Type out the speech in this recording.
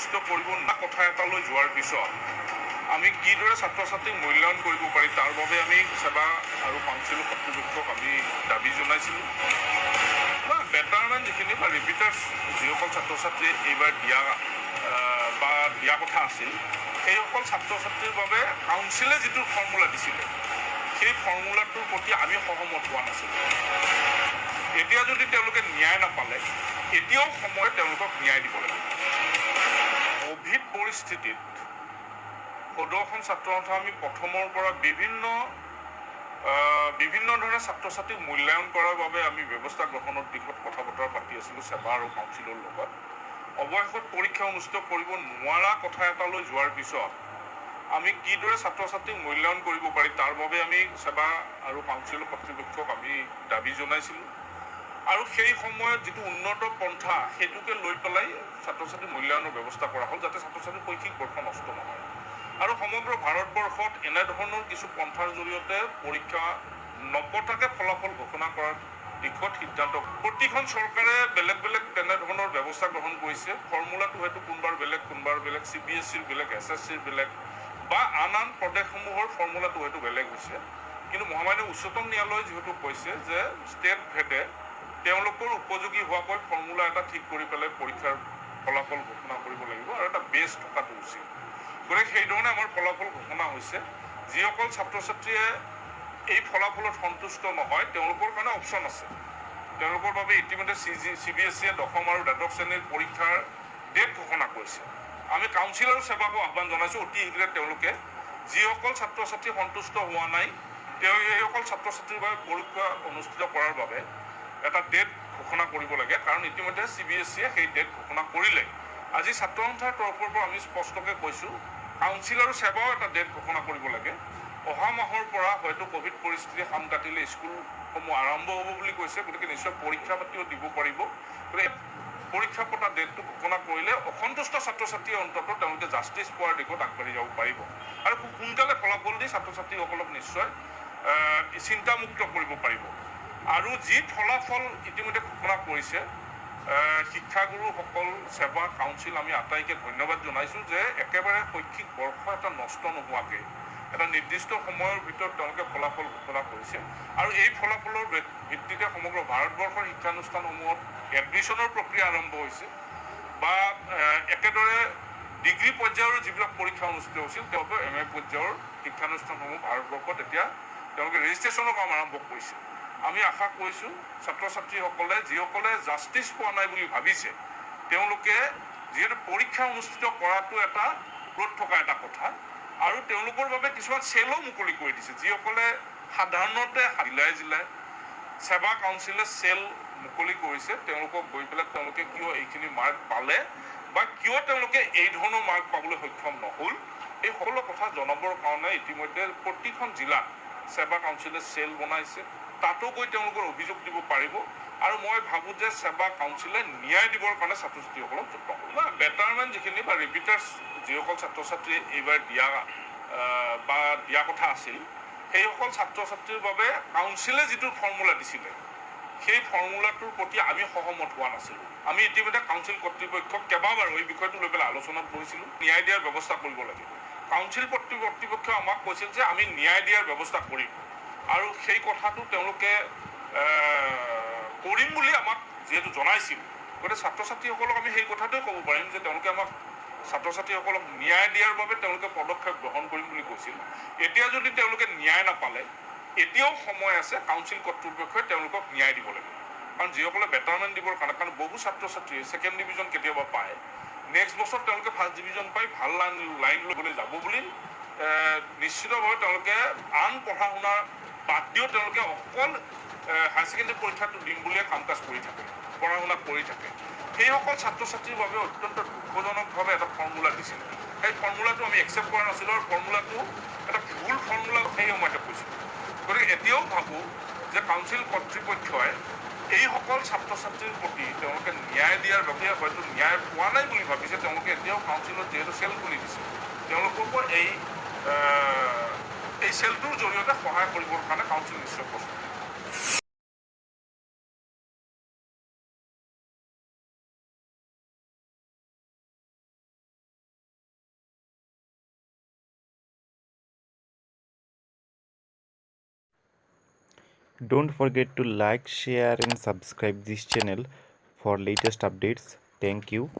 অনুষ্ঠিত কৰিব না কথা এটালৈ যোৱাৰ পিছত আমি কিদৰে ছাত্ৰ ছাত্ৰীক মূল্যায়ন কৰিব পাৰি তাৰ বাবে আমি সেৱা আৰু কাউন্সিল কৰ্তৃপক্ষক আমি দাবী জনাইছিলোঁ বা বেটাৰমেন যিখিনি বা ৰিপিটাৰ্ছ যিসকল ছাত্ৰ ছাত্ৰীয়ে এইবাৰ দিয়া কথা আছিল সেইসকল ছাত্ৰ ছাত্ৰীৰ বাবে কাউন্সিলে যিটো ফৰ্মুলা দিছিলে সেই ফৰ্মুলাটোৰ প্ৰতি আমি সহমত হোৱা নাছিলোঁ। এতিয়া যদি তেওঁলোকে ন্যায় নাপালে এতিয়াও সময় তেওঁলোকক ন্যায় দিব লাগিব। কোভিড পৰিস্থিতিত সদৌখন ছাত্ৰ সন্থা আমি প্ৰথমৰ পৰা বিভিন্ন ধৰণে ছাত্ৰ ছাত্ৰীক মূল্যায়ন কৰাৰ বাবে আমি ব্যৱস্থা গ্ৰহণৰ দিশত কথা বতৰা পাতি আছিলোঁ সেৱা আৰু কাউন্সিলৰ লগত। অৱশেষত পৰীক্ষা অনুষ্ঠিত কৰিব নোৱাৰা কথা এটালৈ যোৱাৰ পিছত আমি কিদৰে ছাত্ৰ ছাত্ৰীক মূল্যায়ন কৰিব পাৰি তাৰ বাবে আমি সেৱা আৰু কাউন্সিল কৰ্তৃপক্ষক আমি দাবী জনাইছিলোঁ আৰু সেই সময়ত যিটো উন্নত পন্থা সেইটোকে লৈ পেলাই ছাত্ৰ ছাত্ৰীৰ মূল্যায়নৰ ব্যৱস্থা কৰা হ'ল যাতে ছাত্ৰ ছাত্ৰীৰ শৈক্ষিক বৰ্ষ নষ্ট নহয় আৰু সমগ্ৰ ভাৰতবৰ্ষত এনেধৰণৰ কিছু পন্থাৰ জৰিয়তে পৰীক্ষা নপতাকে ফলাফল ঘোষণা কৰাৰ দিশত সিদ্ধান্ত প্ৰতিখন চৰকাৰে বেলেগ বেলেগ তেনেধৰণৰ ব্যৱস্থা গ্ৰহণ কৰিছে। ফৰ্মুলাটো হয়তো কোনোবাৰ বেলেগ CBSEৰ বেলেগ SSCৰ বেলেগ বা আন প্ৰদেশসমূহৰ ফৰ্মুলাটো হয়তো বেলেগ হৈছে কিন্তু মহামান্য উচ্চতম ন্যায়ালয়ে যিহেতু কৈছে যে ষ্টেট ভেদে তেওঁলোকৰ উপযোগী হোৱাকৈ ফৰ্মুলা এটা ঠিক কৰি পেলাই পৰীক্ষাৰ ফলাফল ঘোষণা কৰিব লাগিব আৰু এটা বেছ থকাটো উচিত। গতিকে সেইধৰণে আমাৰ ফলাফল ঘোষণা হৈছে। যিসকল ছাত্ৰ ছাত্ৰীয়ে এই ফলাফলত সন্তুষ্ট নহয় তেওঁলোকৰ কাৰণে অপশ্যন আছে। তেওঁলোকৰ বাবে ইতিমধ্যে CBSEয়ে দশম আৰু দ্বাদশ শ্ৰেণীৰ পৰীক্ষাৰ ডেট ঘোষণা কৰিছে। আমি কাউন্সিল আৰু সেৱাকো আহ্বান জনাইছোঁ অতি শীঘ্ৰে তেওঁলোকে যিসকল ছাত্ৰ ছাত্ৰী সন্তুষ্ট হোৱা নাই সেইসকল ছাত্ৰ ছাত্ৰীৰ বাবে পৰীক্ষা অনুষ্ঠিত কৰাৰ বাবে এটা ডেট ঘোষণা কৰিব লাগে কাৰণ ইতিমধ্যে CBSEয়ে সেই ডেট ঘোষণা কৰিলে। আজি ছাত্ৰ সন্থাৰ তৰফৰ পৰা আমি স্পষ্টকৈ কৈছোঁ কাউন্সিল আৰু সেৱাও এটা ডেট ঘোষণা কৰিব লাগে। অহা মাহৰ পৰা হয়তো কোভিড পৰিস্থিতি সাম কাটিলে স্কুলসমূহ আৰম্ভ হ'ব বুলি কৈছে গতিকে নিশ্চয় পৰীক্ষা পাতিও দিব পাৰিব। গতিকে পৰীক্ষা পতা ডেটটো ঘোষণা কৰিলে অসন্তুষ্ট ছাত্ৰ ছাত্ৰীয়ে অন্ততঃ তেওঁলোকে জাষ্টিছ পোৱাৰ দিশত আগবাঢ়ি যাব পাৰিব আৰু খুব সোনকালে ফলাফল দি ছাত্ৰ ছাত্ৰীসকলক নিশ্চয় চিন্তামুক্ত কৰিব পাৰিব। আৰু যি ফলাফল ইতিমধ্যে ঘোষণা কৰিছে শিক্ষাগুৰুসকল সেৱা কাউন্সিল আমি আটাইকে ধন্যবাদ জনাইছোঁ যে একেবাৰে শৈক্ষিক বৰ্ষ এটা নষ্ট নোহোৱাকৈ এটা নিৰ্দিষ্ট সময়ৰ ভিতৰত তেওঁলোকে ফলাফল ঘোষণা কৰিছে আৰু এই ফলাফলৰ ভিত্তিতে সমগ্ৰ ভাৰতবৰ্ষৰ শিক্ষানুষ্ঠানসমূহত এডমিশ্যনৰ প্ৰক্ৰিয়া আৰম্ভ হৈছে বা একেদৰে ডিগ্ৰী পৰ্যায়ৰ যিবিলাক পৰীক্ষা অনুষ্ঠিত হৈছিল তেওঁলোকে MA পৰ্যায়ৰ শিক্ষানুষ্ঠানসমূহ ভাৰতবৰ্ষত এতিয়া তেওঁলোকে ৰেজিষ্ট্ৰেশ্যনৰ কাম আৰম্ভ কৰিছে। আমি আশা কৰিছোঁ ছাত্ৰ ছাত্ৰীসকলে যিসকলে জাষ্টিছ পোৱা নাই বুলি ভাবিছে তেওঁলোকে যিহেতু পৰীক্ষা অনুষ্ঠিত কৰাটো এটা ক্ৰোধ থকা এটা কথা আৰু তেওঁলোকৰ বাবে কিছুমান চেলো মুকলি কৰি দিছে। যিসকলে সাধাৰণতে জিলাই সেৱা কাউন্সিলে চেল মুকলি কৰিছে তেওঁলোকক গৈ পেলাই তেওঁলোকে কিয় এইখিনি মাৰ্ক পালে বা কিয় তেওঁলোকে এই ধৰণৰ মাৰ্ক পাবলৈ সক্ষম নহ'ল এই সকলো কথা জনাবৰ কাৰণে ইতিমধ্যে প্ৰতিখন জিলাত সেৱা কাউন্সিলে চেল বনাইছে। তাতো গৈ তেওঁলোকৰ অভিযোগ দিব পাৰিব আৰু মই ভাবোঁ যে সেৱা কাউন্সিলে ন্যায় দিবৰ কাৰণে ছাত্ৰ ছাত্ৰীসকলক যত্ন কৰিব। বেটাৰমেন যিখিনি বা ৰিপিটাৰ্ছ যিসকল ছাত্ৰ ছাত্ৰীয়ে এইবাৰ দিয়া কথা আছিল সেইসকল ছাত্ৰ ছাত্ৰীৰ বাবে কাউন্সিলে যিটো ফৰ্মুলা দিছিলে সেই ফৰ্মুলাটোৰ প্ৰতি আমি সহমত হোৱা নাছিলোঁ। আমি ইতিমধ্যে কাউন্সিল কৰ্তৃপক্ষক কেইবাবাৰো এই বিষয়টো লৈ পেলাই আলোচনাত বহিছিলোঁ। ন্যায় দিয়াৰ ব্যৱস্থা কৰিব লাগে। কাউন্সিল কৰ্তৃপক্ষই আমাক কৈছিল যে আমি ন্যায় দিয়াৰ ব্যৱস্থা কৰিম আৰু সেই কথাটো তেওঁলোকে কৰিম বুলি আমাক যিহেতু জনাইছিল গতিকে ছাত্ৰ ছাত্ৰীসকলক আমি সেই কথাটোৱে ক'ব পাৰিম যে তেওঁলোকে আমাক ছাত্ৰ ছাত্ৰীসকলক ন্যায় দিয়াৰ বাবে তেওঁলোকে পদক্ষেপ গ্ৰহণ কৰিম বুলি কৈছিল। এতিয়া যদি তেওঁলোকে ন্যায় নাপালে এতিয়াও সময় আছে কাউন্সিল কৰ্তৃপক্ষই তেওঁলোকক ন্যায় দিব লাগিব কাৰণ যিসকলে বেটাৰমেন দিবৰ কাৰণ বহু ছাত্ৰ ছাত্ৰীয়ে ছেকেণ্ড ডিভিজন কেতিয়াবা পায় নেক্সট বছৰ তেওঁলোকে ফাৰ্ষ্ট ডিভিজন পাই ভাল লাইন ল'বলৈ যাব বুলি নিশ্চিতভাৱে তেওঁলোকে আন পঢ়া শুনা বাদ দিও তেওঁলোকে অকল হায়াৰ ছেকেণ্ডেৰী পৰীক্ষাটো দিম বুলিয়ে কাম কাজ কৰি থাকে পঢ়া শুনা কৰি থাকে। সেইসকল ছাত্ৰ ছাত্ৰীৰ বাবে অত্যন্ত দুঃখজনকভাৱে এটা ফৰ্মুলা দিছিল। সেই ফৰ্মুলাটো আমি একচেপ্ট কৰা নাছিলোঁ আৰু ফৰ্মুলাটো এটা ভুল ফৰ্মুলা সেই সময়তে কৈছিলোঁ। গতিকে এতিয়াও ভাবোঁ যে কাউন্সিল কৰ্তৃপক্ষই এইসকল ছাত্ৰ ছাত্ৰীৰ প্ৰতি তেওঁলোকে ন্যায় দিয়াৰ বাবে হয়তো ন্যায় পোৱা নাই বুলি ভাবিছে তেওঁলোকে এতিয়াও কাউন্সিলত যিহেতু চেল খুলি দিছে তেওঁলোককো এই চেলটোৰ জৰিয়তে সহায় কৰিবৰ কাৰণে কাউন্সিল নিশ্চয় প্ৰস্তুত। Don't forget to like, share and subscribe this channel for latest updates. Thank you.